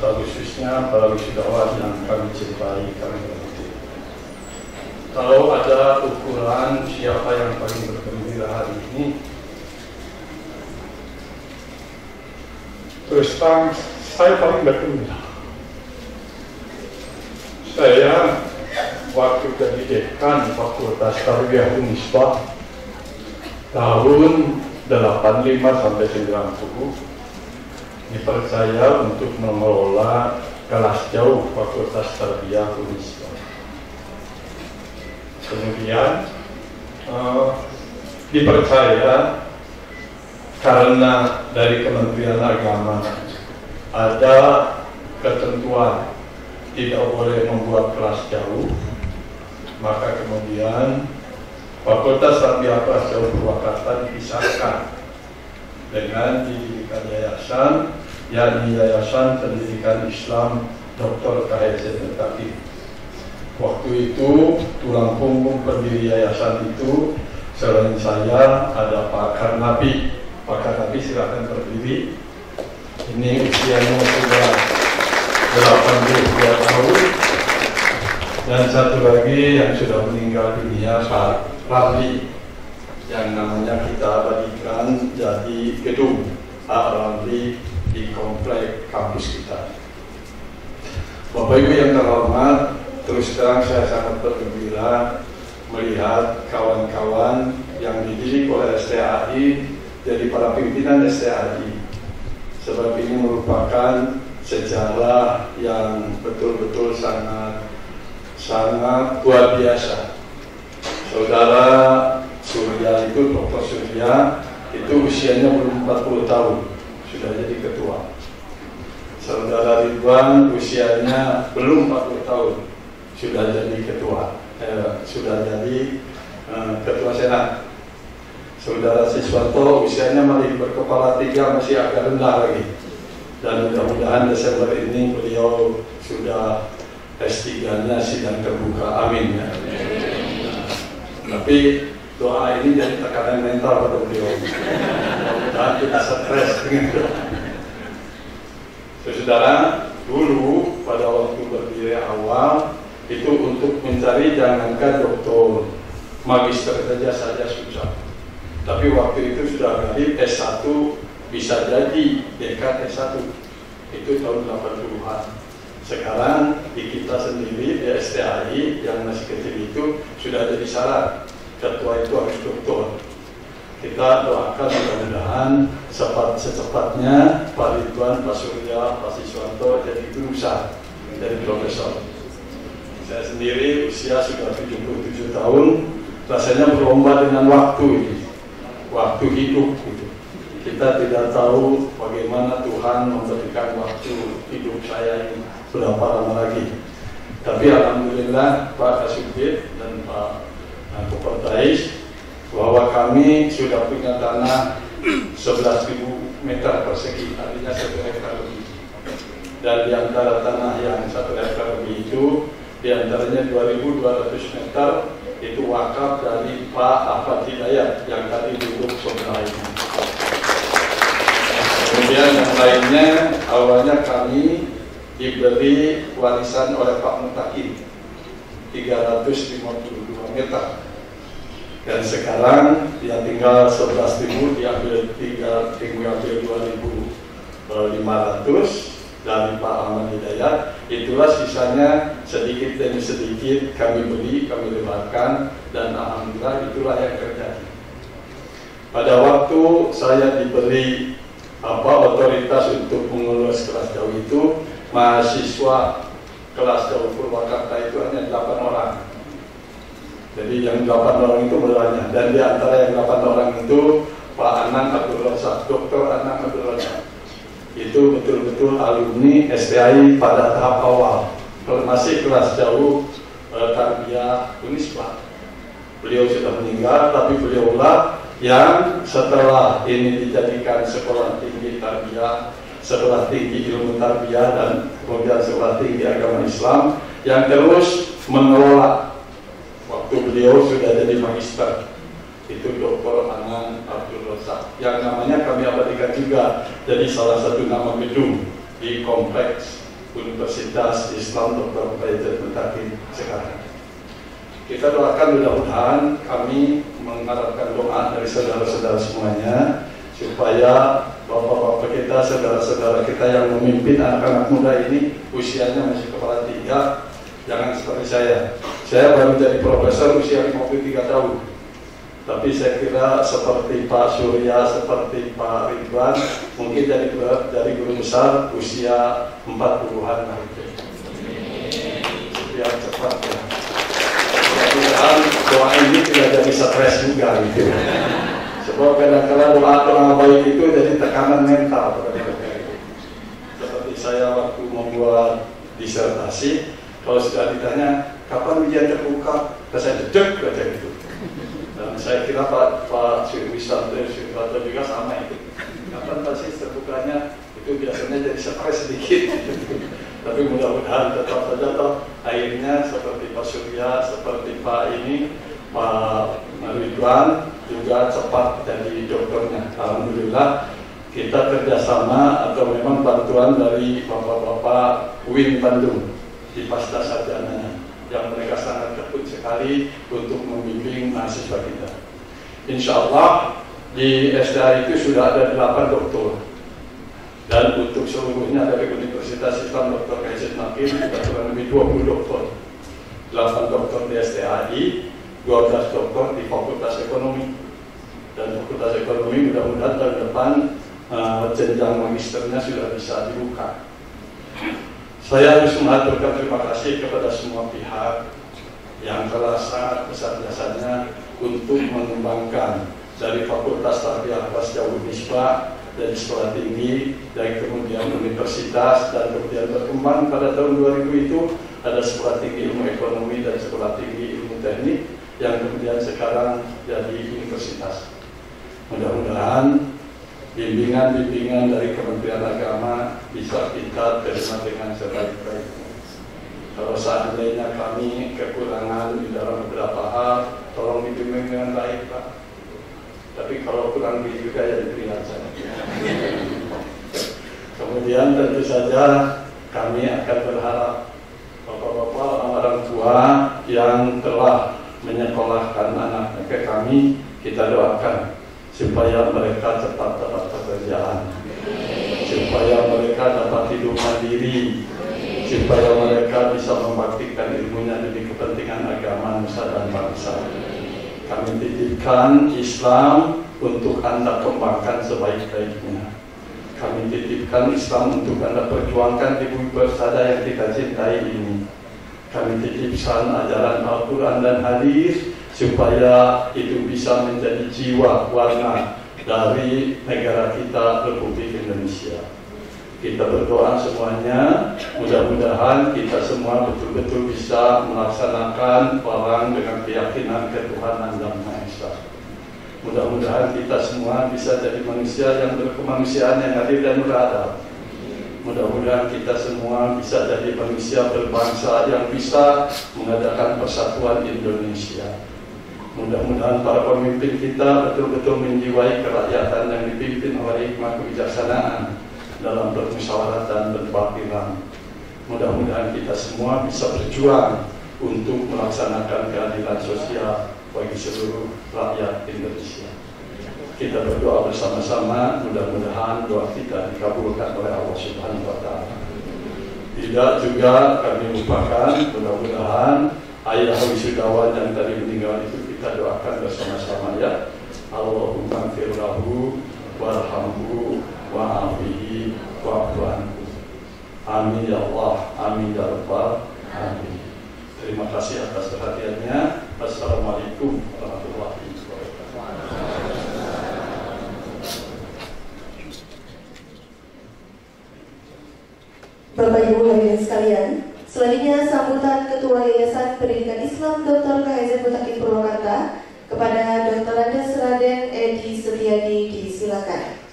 khususnya para wisudawan yang kami cintai, kami hormati. Kalau ada ukuran siapa yang paling bergembira hari ini, terus terang saya paling bergembira. Saya waktu jadi dekan Fakultas Tarbiyah Unisba tahun 85 sampai 90 dipercaya untuk mengelola kelas jauh Fakultas Tarbiyah Unisba. Kemudian dipercaya karena dari Kementerian Agama ada ketentuan tidak boleh membuat kelas jauh, maka kemudian Fakultas Tarbiyah kelas jauh Purwakarta dipisahkan dengan didirikan yayasan, yakni Yayasan Pendidikan Islam Dr. KHZ Mutaqin. Waktu itu tulang punggung pendiri yayasan itu selain saya ada Pak Karnabi. Pak Karnabi silakan berdiri. Ini usianya sudah 82 tahun. Dan satu lagi yang sudah meninggal dunia, Pak Ramli, yang namanya kita abadikan jadi gedung Ramli di komplek kampus kita. Bapak Ibu yang terhormat, terus terang saya sangat bergembira melihat kawan-kawan yang dididik oleh STAI jadi para pimpinan STAI, sebab ini merupakan sejarah yang betul-betul sangat luar biasa. Saudara Surya itu, Dr. Surya itu usianya belum 40 tahun sudah jadi ketua. Saudara Ridwan usianya belum 40 tahun sudah jadi ketua, ketua senat. Saudara Siswanto usianya masih berkepala 3, masih agak rendah lagi. Dan mudah-mudahan Desember ini beliau sudah S3-nya sidang terbuka, amin ya. Tapi doa ini jadi tekanan mental pada beliau. Mudah-mudahan kita stres dengan doa. Saudara, dulu pada waktu berdiri awal itu untuk mencari jangankan doktor, magister saja susah. Tapi waktu itu sudah galip S1 bisa jadi dekan S1 itu tahun 80-an. Sekarang di kita sendiri di STAI yang masih kecil itu sudah jadi syarat ketua itu harus doktor. Kita doakan mudah-mudahan secepatnya Pak Ridwan, Pak Surya, Pak Siswanto jadi guru besar, jadi profesor. Saya sendiri usia sudah 77 tahun, rasanya berlomba dengan waktu ini, waktu hidup gitu. Kita tidak tahu bagaimana Tuhan memberikan waktu hidup saya ini berapa lama lagi. Tapi alhamdulillah Pak Kasubdit dan Pak Kopertais bahwa kami sudah punya tanah 11.000 meter persegi, artinya 1 hektar lebih. Dan di antara tanah yang 1 hektar lebih itu, di antaranya 2.200 meter itu wakaf dari Pak Ahmad Hidayat yang tadi duduk sebelah ini. Kemudian yang lainnya awalnya kami diberi warisan oleh Pak Mutaqin 352 meter. Dan sekarang dia tinggal 11.000, diambil 2.500 dari Pak Ahmad Hidayat. Itulah sisanya sedikit demi sedikit kami beli, kami lebarkan, dan alhamdulillah itulah yang terjadi. Pada waktu saya diberi otoritas untuk mengurus kelas jauh itu, mahasiswa kelas jauh Purwakarta itu hanya 8 orang. Jadi yang 8 orang itu bertanya, dan di antara yang 8 orang itu Pak Anang Abdul Razak, Dr. Anang Abdul Razak. Itu betul-betul alumni STAI pada tahap awal, masih kelas jauh Tarbiyah Unisba. Beliau sudah meninggal, tapi beliaulah yang setelah ini dijadikan sekolah tinggi tarbiyah, sekolah tinggi ilmu tarbiyah, dan kemudian sekolah tinggi agama Islam yang terus mengelola. Waktu beliau sudah jadi magister, itu Dr. Anang Abdul Razak, yang namanya kami abadikan juga jadi salah satu nama gedung di kompleks Universitas Islam Dr. Faizal Mutakin sekarang. Kita doakan mudah-mudahan, kami mengharapkan doa dari saudara-saudara semuanya supaya bapak-bapak kita, saudara-saudara kita yang memimpin anak-anak muda ini usianya masih kepala 3, jangan seperti saya. Saya baru jadi profesor usia 53 tahun. Tapi saya kira seperti Pak Surya, seperti Pak Ridwan, mungkin dari guru besar usia 40-an gitu. Biar cepat ya. Mudah-mudahan doa ini tidak jadi stres juga gitu. Sebab kadang-kadang doa baik itu jadi tekanan mental. Seperti saya waktu membuat disertasi, kalau sudah ditanya kapan ujian terbuka, saya jedek aja gitu. Dan saya kira Pak Wisanto juga sama itu. Kapan pasti terbukanya itu biasanya jadi stres sedikit. Tapi mudah-mudahan tetap saja toh akhirnya seperti Pak Surya, seperti Pak Ridwan juga cepat jadi dokternya. Alhamdulillah kita kerjasama atau memang bantuan dari bapak-bapak UIN Bandung di Pasca Sarjana yang mereka sangat tekun sekali untuk membimbing mahasiswa kita. Insya Allah di SDA itu sudah ada 8 doktor, dan untuk seluruhnya dari Universitas Islam Dr. Faizal Mutakin sudah kurang lebih 20 doktor, 8 doktor di SDAI, 12 doktor di Fakultas Ekonomi, dan Fakultas Ekonomi mudah-mudahan tahun depan jenjang magisternya sudah bisa dibuka. Saya harus mengaturkan terima kasih kepada semua pihak yang telah sangat besar jasanya untuk mengembangkan dari Fakultas Tarbiyah Pasca Unisba, dari sekolah tinggi, dari kemudian universitas, dan kemudian berkembang pada tahun 2000 itu ada sekolah tinggi ilmu ekonomi dan sekolah tinggi ilmu teknik yang kemudian sekarang jadi universitas. Mudah-mudahan bimbingan-bimbingan dari Kementerian Agama bisa kita terima dengan sebaik-baiknya. Kalau seandainya kami kekurangan di dalam beberapa hal, tolong dibimbing dengan baik, Pak. Tapi kalau kurang juga ya diberikan saja. Kemudian tentu saja kami akan berharap bapak-bapak orang tua yang telah menyekolahkan anaknya ke kami, kita doakan supaya mereka cepat dapat pekerjaan, supaya mereka dapat hidup mandiri, supaya mereka bisa membaktikan ilmunya demi kepentingan agama, nusa dan bangsa. Kami titipkan Islam untuk Anda kembangkan sebaik-baiknya. Kami titipkan Islam untuk Anda perjuangkan di bumi persada yang kita cintai ini. Kami titipkan ajaran Al-Quran dan hadis supaya itu bisa menjadi jiwa warna dari negara kita, Republik Indonesia. Kita berdoa semuanya, mudah-mudahan kita semua betul-betul bisa melaksanakan orang dengan keyakinan ketuhanan yang Maha Esa. Mudah-mudahan kita semua bisa jadi manusia yang berkemanusiaan yang adil dan beradab. Mudah-mudahan kita semua bisa jadi manusia berbangsa yang bisa mengadakan persatuan Indonesia. Mudah-mudahan para pemimpin kita betul-betul menjiwai kerakyatan yang dipimpin oleh hikmah kebijaksanaan dalam bermusyawarah dan berpakaian. Mudah-mudahan kita semua bisa berjuang untuk melaksanakan keadilan sosial bagi seluruh rakyat Indonesia. Kita berdoa bersama-sama, mudah-mudahan doa kita dikabulkan oleh Allah Subhanahu wa Ta'ala. Tidak juga kami lupakan, mudah-mudahan ayah wisudawan yang tadi meninggal itu kita doakan bersama-sama ya. Allahumma firlahu warhamhu wa'afihi wa'afu anhu. Amin ya Allah, amin ya Rabbal alamin. Terima kasih atas perhatiannya. Assalamualaikum warahmatullahi wabarakatuh. Bapak Ibu hadirin sekalian, selanjutnya sambutan Ketua Yayasan Pendidikan Islam Dr. Faizal Mutakin Purwakarta kepada Dr. Andes Raden Edi Setiadi, disilakan.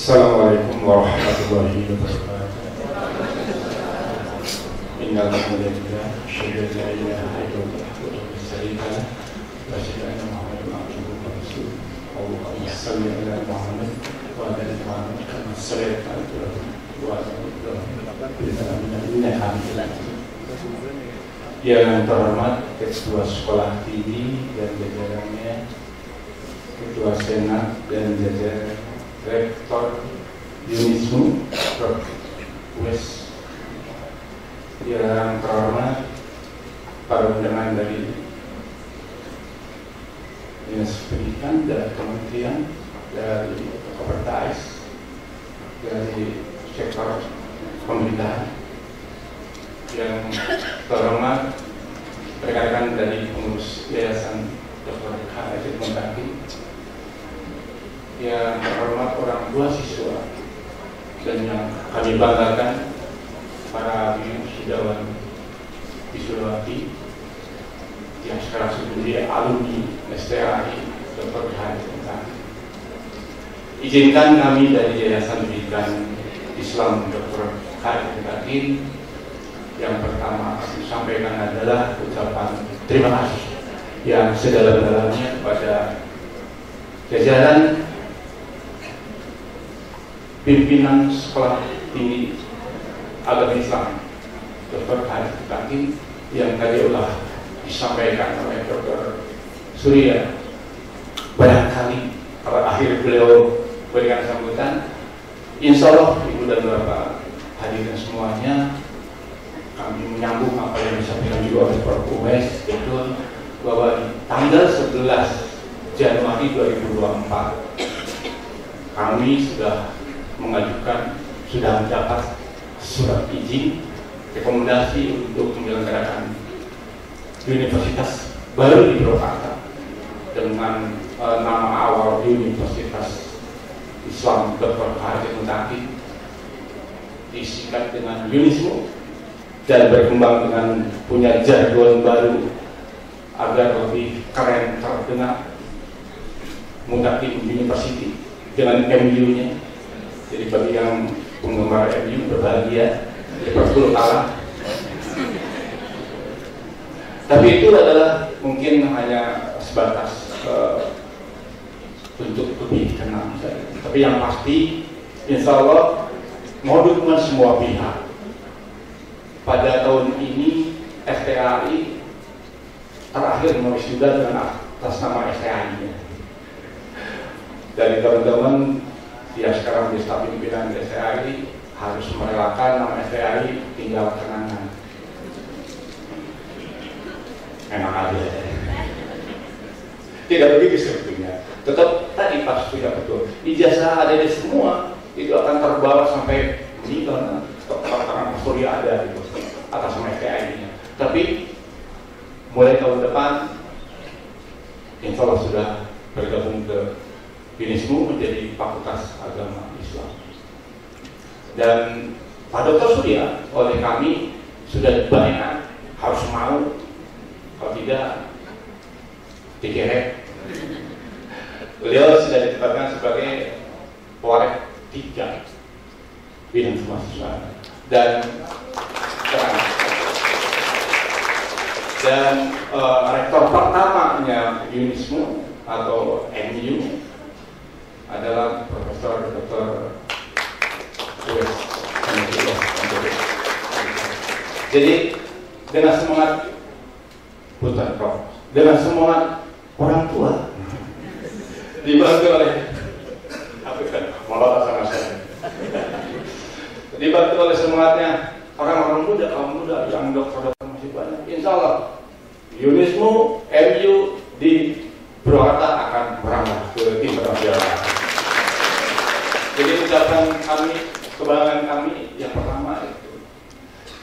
Assalamualaikum warahmatullahi wabarakatuh. Innalhamdulillah, syukur la ilaha illallah wa la syarika lah, wa asyhadu anna Muhammadan abduhu wa rasuluh. Allahumma shalli ala Muhammad wa ala ali Muhammad kama shallaita ala Ibrahim wa ala ali Ibrahim innaka Hamidum Majid. Yang terhormat Ketua Sekolah Tinggi dan jajarannya, Ketua Senat dan jajaran Rektor Unismu, Prof. Wes. Yang terhormat para undangan dari Dinas Pendidikan dan Kementerian, dari Kopertais, dari sektor pemerintahan, yang terhormat rekan-rekan dari pengurus Yayasan Dr. Khairul Mutaqin, yang terhormat orang tua siswa, dan yang kami banggakan para wisudawan Wisudawati yang sekarang sudah menjadi alumni STAI Dr. Khairul Mutaqin. Izinkan kami dari Yayasan Pendidikan Islam Dr. Khairul Mutaqin yang pertama disampaikan adalah ucapan terima kasih yang sedalam-dalamnya kepada jajaran pimpinan Sekolah Tinggi Agama Islam Dr. Khairul Mutaqin yang tadi telah disampaikan oleh Dr. Surya. Barangkali pada akhir beliau berikan sambutan, insya Allah Ibu dan Bapak hadirin semuanya, kami menyambung apa yang disampaikan juga oleh Prof. Uwais, betul bahwa di tanggal 11 Januari 2024 kami sudah mengajukan, sudah mendapat surat izin rekomendasi untuk menyelenggarakan universitas baru di Purwakarta dengan nama awal Universitas Islam Dr. Khairul Mutaqin, disingkat dengan Unismu, dan berkembang dengan punya jargon baru agar lebih keren terdengar, Mutaqin University dengan MU-nya. Jadi bagi yang penggemar MU berbahagia, Liverpool kalah. Tapi itu adalah mungkin hanya sebatas untuk lebih tenang saja. Tapi yang pasti, insya Allah mau dukungan semua pihak. Pada tahun ini STAI terakhir mewisuda dengan atas nama STAI-nya. Dari teman-teman yang sekarang di staf pimpinan STAI harus merelakan nama STAI tinggal kenangan. Enak aja. Tidak begitu sebetulnya. Tetap tadi pas sudah betul. Ijazah ada di semua itu akan terbawa sampai meninggal. Tangan Surya ada itu atas nama STAI-nya. Tapi mulai tahun depan, insya Allah sudah bergabung ke Unismu menjadi Fakultas Agama Islam. Dan Pak Dr. Surya oleh kami sudah banyak harus mau, kalau tidak dikerek. Beliau sudah ditetapkan sebagai Waret 3 bidang kemahasiswaan dan rektor pertamanya Unismu atau MU adalah Profesor Dr. Uwais. Jadi dengan semangat Bukan Prof, dengan semangat orang tua dibantu oleh dibantu oleh semangatnya orang-orang muda, kaum muda yang dokter-dokter masih banyak. Insya Allah Unismu MU di Purwakarta akan merambah ke tim Purwakarta. Jadi ucapan kami, kebanggaan kami yang pertama itu.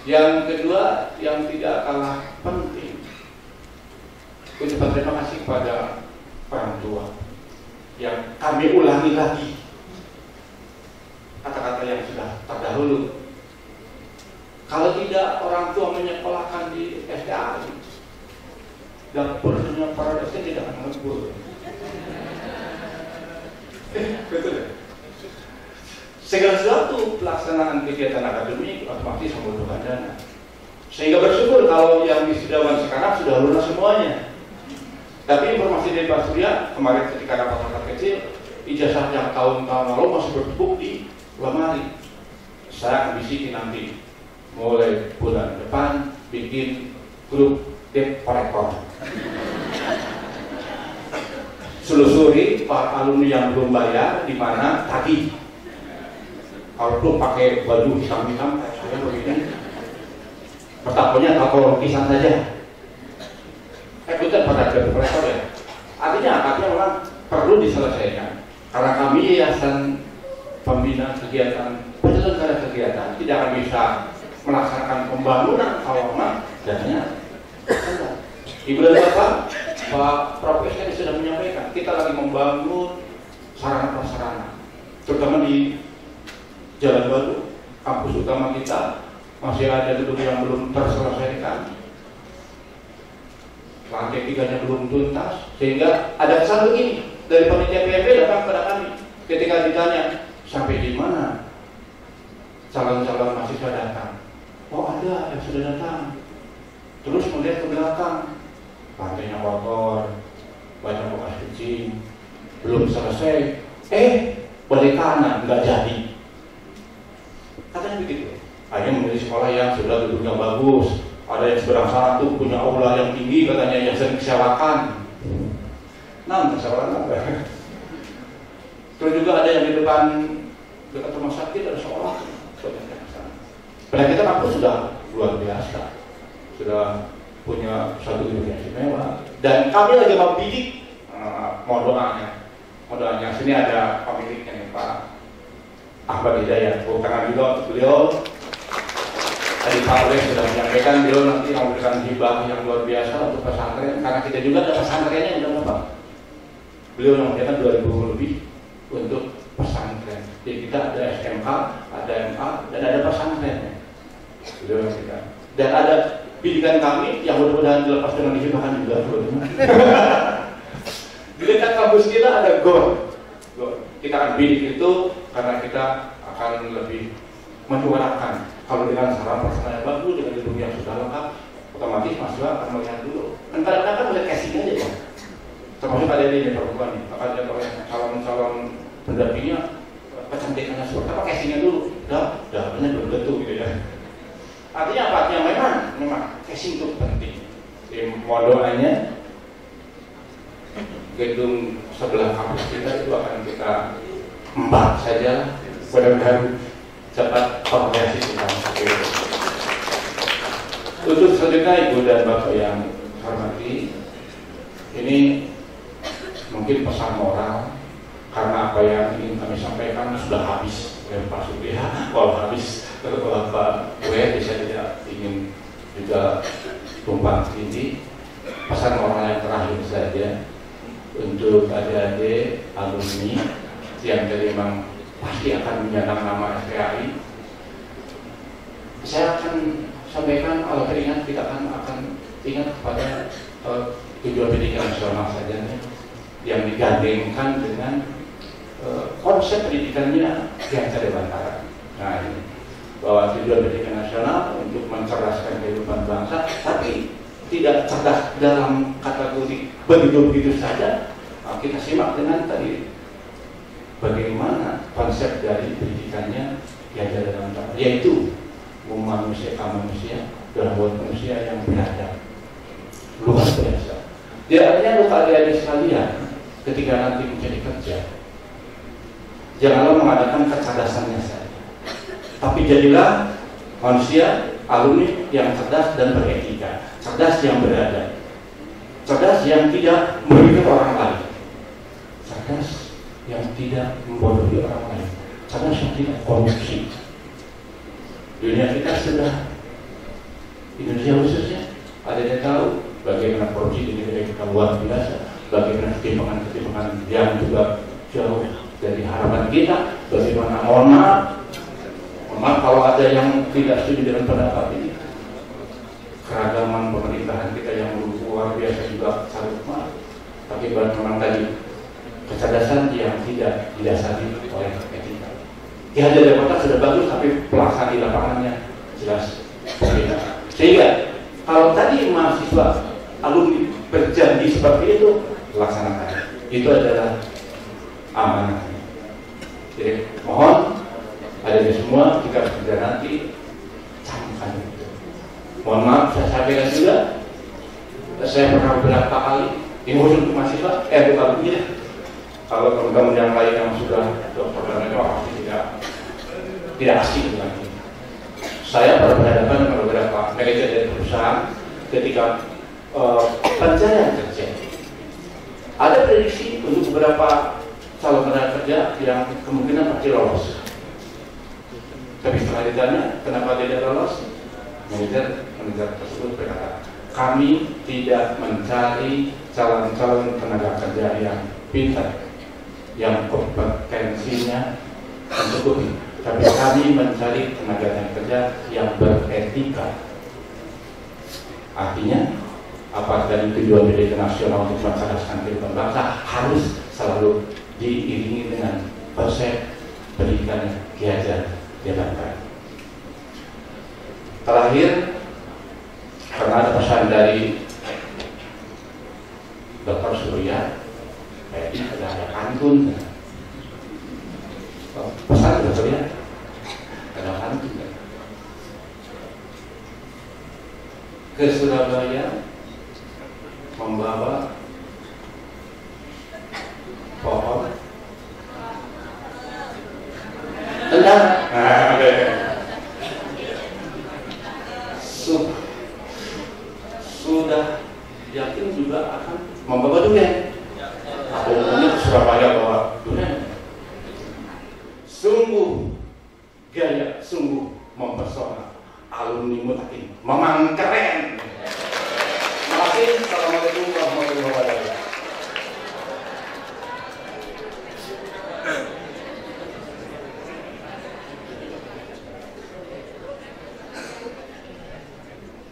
Yang kedua yang tidak kalah penting, ucapan terima kasih kepada orang tua yang kami ulangi lagi kata-kata yang sudah terdahulu. Kalau tidak orang tua menyekolahkan di SDA, dapurnya para dosen tidak akan ngebul. Betul ya? segala sesuatu pelaksanaan kegiatan akademik otomatis membutuhkan dana. Sehingga bersyukur kalau yang wisudawan sekarang sudah lunas semuanya. Tapi informasi dari Pak Surya kemarin ketika rapat-rapat kecil, ijazah yang tahun-tahun lalu masih bertumpuk di lemari. Saya akan bisikin nanti mulai bulan depan bikin grup debt collector. Selusuri para alumni yang belum bayar di mana tadi. Kalau belum pakai baju hitam-hitam, saya begini. Pertamunya kalau lukisan saja. Bukan pada debt collector ya. Artinya memang perlu diselesaikan. Karena kami yayasan pembina kegiatan, penyelenggara kegiatan tidak akan bisa melaksanakan pembangunan kalau memang dananya. Di bulan depan Pak Profesor sudah menyampaikan kita lagi membangun sarana prasarana, terutama di Jalan Baru, kampus utama kita masih ada gedung yang belum terselesaikan, lantai 3-nya belum tuntas, sehingga ada kesan begini dari panitia PMP datang kepada kami ketika ditanya sampai di mana calon-calon mahasiswa datang. Oh ada yang sudah datang. Terus melihat ke belakang, lantainya kotor, banyak bekas kucing, belum selesai. Balik kanan nggak jadi. Katanya begitu. Akhirnya memilih sekolah yang sudah gedungnya bagus. Ada yang seberang sana tuh punya aula yang tinggi, katanya yang sering disewakan. Nah, persoalan apa? Terus juga ada yang di depan dekat rumah sakit ada sekolah. Padahal kita kampus sudah luar biasa, sudah punya satu gedung yang istimewa. Dan kami lagi mau bidik modalnya. Sini ada pemiliknya nih Pak Ahmad Hidayat. Tangan juga untuk beliau. Tadi Pak Oleh sudah menyampaikan beliau nanti mau memberikan hibah yang luar biasa untuk pesantren. Karena kita juga ada pesantrennya yang udah Pak. Beliau menyampaikan 2.000 lebih untuk pesantren. Jadi kita ada SMK, ada MA, dan ada pesantrennya. Beliau menyampaikan. Dan ada bidikan kami yang mudah-mudahan dilepas dengan dihibahkan juga. Di dekat kampus kita ada GOR. Kita akan bidik itu karena kita akan lebih menyuarakan. Kalau dengan sarana prasarana yang bagus, dengan gedung yang sudah lengkap, otomatis mahasiswa akan melihat dulu. Dan kadang-kadang kan melihat casing aja Pak. Termasuk ada ini perempuan nih, akan lihat oleh calon-calon pendampingnya kecantikannya seperti apa, casingnya dulu. Dapatnya belum tentu gitu ya. Artinya apa? Yang memang casing itu penting. Modelnya gedung sebelah kampus kita itu akan kita empat saja, mudah-mudahan cepat koordinasi kita. Untuk selanjutnya Ibu dan Bapak yang hormati, ini mungkin pesan moral karena apa yang ingin kami sampaikan sudah habis oleh Pak Surya. Kalau habis kalau Pak Weh saya tidak ingin juga tumpang tindih. Pesan moral yang terakhir saja untuk adik-adik alumni yang tadi memang pasti akan menyandang nama FPAI. Saya akan sampaikan kalau teringat kita akan ingat kepada tujuan pendidikan nasional saja yang digandengkan dengan konsep pendidikannya yang Dewantara. Nah ini bahwa tujuan pendidikan nasional untuk mencerdaskan kehidupan bangsa, tapi tidak cerdas dalam kategori begitu-begitu saja. Nah, kita simak dengan tadi bagaimana konsep dari pendidikannya yang Dewantara, yaitu memanusiakan manusia dalam buat manusia yang beradab. Luar biasa. Dia artinya untuk adik-adik sekalian ketika nanti menjadi kerja, janganlah mengadakan kecerdasannya saja, tapi jadilah manusia alumni yang cerdas dan beretika, cerdas yang beradab, cerdas yang tidak merugikan orang lain, cerdas yang tidak membodohi orang lain, cerdas yang tidak korupsi. Dunia kita sudah, Indonesia khususnya, ada yang tahu bagaimana korupsi di negara kita luar biasa, bagaimana ketimpangan-ketimpangan yang juga jauh dari harapan kita, bagaimana mohon maaf kalau ada yang tidak setuju dengan pendapat ini. Keragaman pemerintahan kita yang luar biasa juga sangat maaf. Tapi memang tadi kecerdasan yang tidak didasari oleh etika. Ya dari kota sudah bagus, tapi pelaksanaan di lapangannya jelas berbeda. Sehingga kalau tadi mahasiswa alumni berjanji seperti itu, laksanakan. Itu adalah amanah. Jadi mohon adanya semua jika sudah nanti camkan itu. Mohon maaf saya sampaikan juga. Saya pernah beberapa kali ini khusus untuk mahasiswa, bukan begini. Kalau teman-teman yang lain yang sudah dokter itu pasti tidak asing dengan ini. Saya pernah berhadapan dengan beberapa manajer dari perusahaan ketika pencarian kerja. Ada prediksi untuk beberapa calon tenaga kerja yang kemungkinan pasti lolos. Tapi setelah ditanya kenapa tidak lolos, manajer tersebut berkata, kami tidak mencari calon-calon tenaga kerja yang pintar, yang kompetensinya mencukupi, tapi kami mencari tenaga kerja yang beretika. Artinya, apa dari tujuan pendidikan nasional untuk mencerdaskan kehidupan bangsa harus selalu diiringi dengan konsep pendidikan Ki Hajar Dahlan Bayang. Terakhir, karena ada pesan dari Dr. Surya, ada pantun. Pesan Dr. Surya, ada pantun. Ke Surabaya membawa pohon tendang. Sudah yakin juga akan membawa durian. Aku punya Surabaya bawa durian. Sungguh gaya, sungguh mempesona. Alumni Mutakin memang keren. Assalamualaikum warahmatullahi wabarakatuh.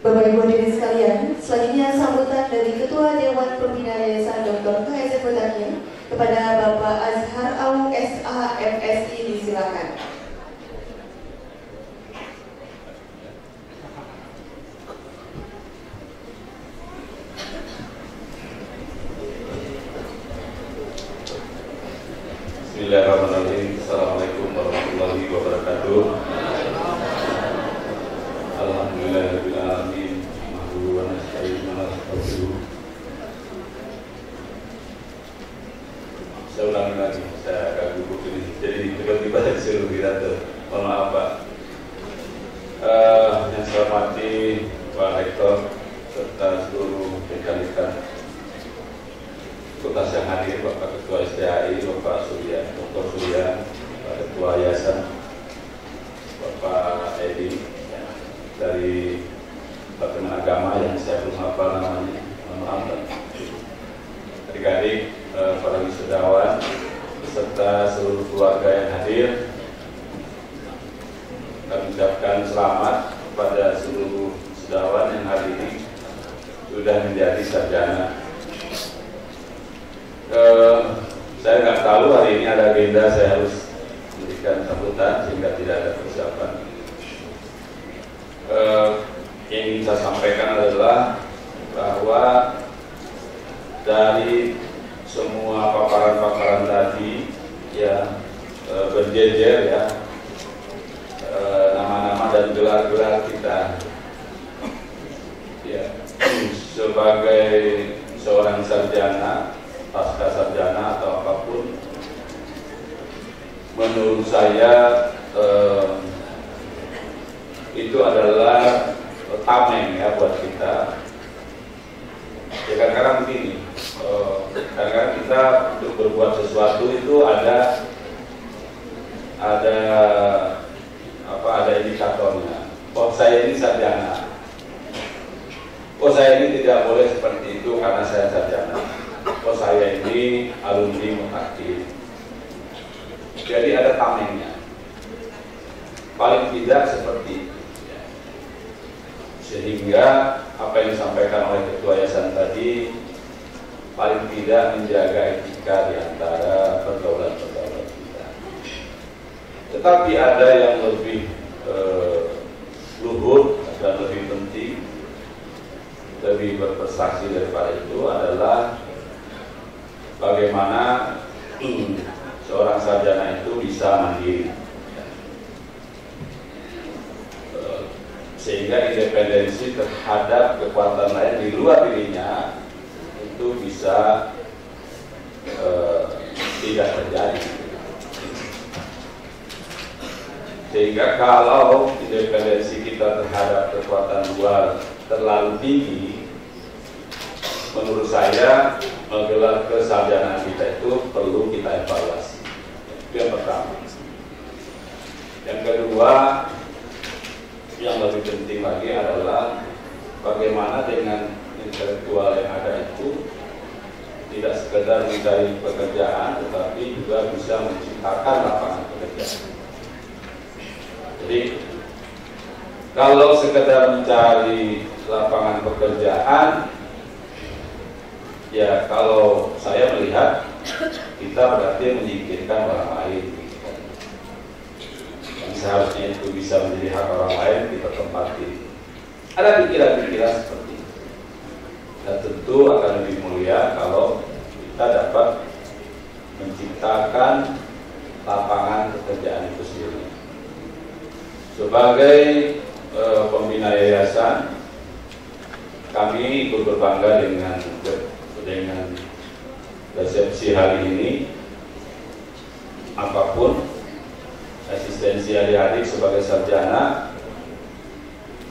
Bapak Ibu hadirin sekalian, selanjutnya sambutan dari Ketua Dewan Pembina Yayasan Dr. KHZ Mutakin kepada Bapak Azhar Aung SH MSI, disilakan. Bismillahirrahmanirrahim. Assalamualaikum warahmatullahi wabarakatuh. Alhamdulillahirabbil alamin. Nahmaduhu wa nasta'inuhu wa nastaghfiruh. Saya ulangi lagi, saya agak gugup ini. Jadi tiba-tiba disuruh pidato. Mohon maaf Pak. Yang saya hormati Pak Rektor serta seluruh dekan-dekan Fakultas yang hadir, Bapak Ketua STAI, Bapak Surya, Dr. Surya, Pak Ketua Yayasan, Bapak Edi dari Departemen Agama yang saya belum hafal namanya, mohon maaf. Adik-adik, para wisudawan, beserta seluruh keluarga yang hadir, kami ucapkan selamat kepada seluruh wisudawan yang hari ini sudah menjadi sarjana. Saya nggak tahu hari ini ada agenda, saya harus memberikan sambutan sehingga tidak ada persiapan. Yang ingin saya sampaikan adalah bahwa dari semua paparan-paparan tadi ya berjejer ya nama-nama dan gelar-gelar kita ya sebagai seorang sarjana, pasca sarjana atau apapun, menurut saya itu adalah tameng ya buat kita. Ya kadang-kadang begini, kadang-kadang kita untuk berbuat sesuatu itu ada indikatornya. Oh saya ini sarjana, oh saya ini tidak boleh seperti itu karena saya sarjana. Oh saya ini alumni Mutakin. Jadi ada tamengnya. Paling tidak seperti itu. Sehingga apa yang disampaikan oleh Ketua Yayasan tadi paling tidak menjaga etika di antara pergaulan-pergaulan kita. Tetapi ada yang lebih luhur dan lebih penting, lebih berprestasi daripada itu adalah bagaimana seorang sarjana itu bisa mandiri, sehingga independensi terhadap kekuatan lain di luar dirinya itu bisa tidak terjadi. Sehingga kalau independensi kita terhadap kekuatan luar terlalu tinggi, menurut saya gelar kesarjanaan kita itu perlu kita evaluasi. Itu yang pertama. Yang kedua, yang lebih penting lagi adalah bagaimana dengan intelektual yang ada itu tidak sekedar mencari pekerjaan, tetapi juga bisa menciptakan lapangan pekerjaan. Jadi kalau sekedar mencari lapangan pekerjaan, ya kalau saya melihat kita berarti menyingkirkan orang lain. Yang seharusnya itu bisa menjadi hak orang lain, kita tempati. Ada pikiran-pikiran seperti itu. Dan tentu akan lebih mulia kalau kita dapat menciptakan lapangan pekerjaan itu sendiri. Sebagai pembina yayasan, kami ikut berbangga dengan resepsi hari ini. Apapun eksistensi adik-adik sebagai sarjana,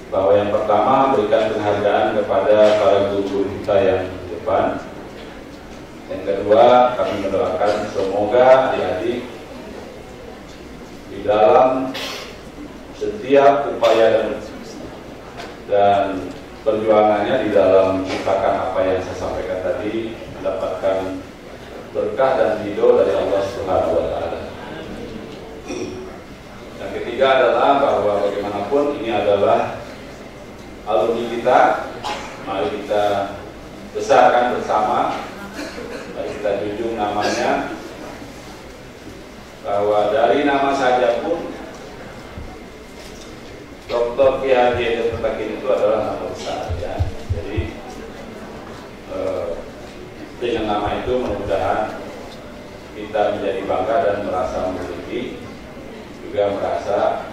bahwa yang pertama berikan penghargaan kepada para guru kita yang di depan. Yang kedua, kami mendoakan semoga adik-adik di dalam setiap upaya dan perjuangannya di dalam menciptakan apa yang saya sampaikan tadi mendapatkan berkah dan ridho dari Allah Subhanahu wa Ta'ala. Yang ketiga adalah bahwa bagaimanapun ini adalah alumni kita, mari kita besarkan bersama, mari kita junjung namanya, bahwa dari nama saja pun Dr. Kiai Haji Mutakin itu adalah nama besar, ya. Jadi dengan nama itu mudah-mudahan kita menjadi bangga dan merasa memiliki, juga merasa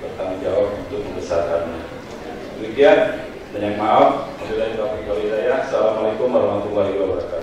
bertanggung jawab untuk membesarkannya. Demikian, banyak maaf. Assalamualaikum warahmatullahi wabarakatuh.